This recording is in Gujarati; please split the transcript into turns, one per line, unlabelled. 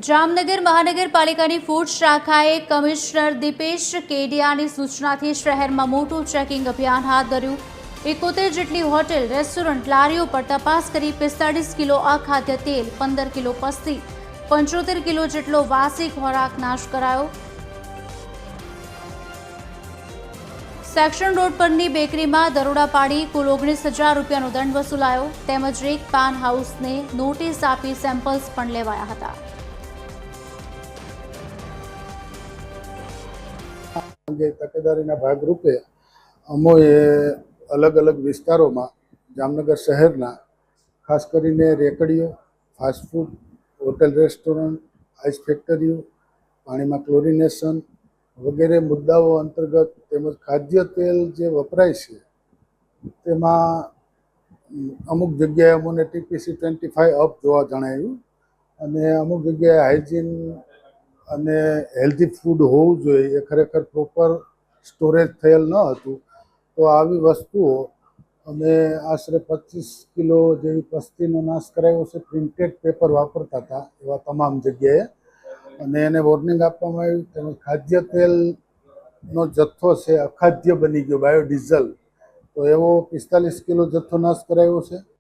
જામનગર મહાનગરપાલિકાની ફૂડ શાખાએ કમિશનર દીપેશ કેડિયાની સૂચનાથી શહેરમાં મોટું ચેકિંગ અભિયાન હાથ ધર્યું। 71 જેટલી હોટેલ, રેસ્ટોરન્ટ, લારીઓ પર તપાસ કરી 45 કિલો અખાદ્ય તેલ, 15 કિલો પસ્તી, 75 કિલો જેટલો વાસી ખોરાક નાશ કરાયો। સેક્શન રોડ પરની બેકરીમાં દરોડા પાડી કુલ 19,000 રૂપિયાનો દંડ વસૂલાયો તેમજ એક પાન હાઉસને નોટિસ આપી સેમ્પલ્સ પણ લેવાયા હતા।
તકેદારીના ભાગરૂપે અમોએ અલગ અલગ વિસ્તારોમાં જામનગર શહેરના ખાસ કરીને રેકડીઓ, ફાસ્ટફૂડ, હોટેલ, રેસ્ટોરન્ટ, આઈસ ફેક્ટરીઓ, પાણીમાં ક્લોરિનેશન વગેરે મુદ્દાઓ અંતર્ગત તેમજ ખાદ્ય તેલ જે વપરાય છે તેમાં અમુક જગ્યાએ અમને TPC 25 અપ જોવા જણાવ્યું અને અમુક જગ્યાએ હાઇજીન અને હેલ્ધી ફૂડ હોવું જોઈએ એ ખરેખર પ્રોપર સ્ટોરેજ થયેલ ન હતું। તો આવી વસ્તુઓ અમે આશરે 25 કિલો જેવી પસ્તીનો નાશ કરાયો છે। પ્રિન્ટેડ પેપર વાપરતા હતા એવા તમામ જગ્યાએ અને એને વોર્નિંગ આપવામાં આવ્યું। તેમજ ખાદ્ય તેલનો જથ્થો છે અખાદ્ય બની ગયો, બાયોડીઝલ, તો એવો 45 કિલો જથ્થો નાશ કરાયો છે।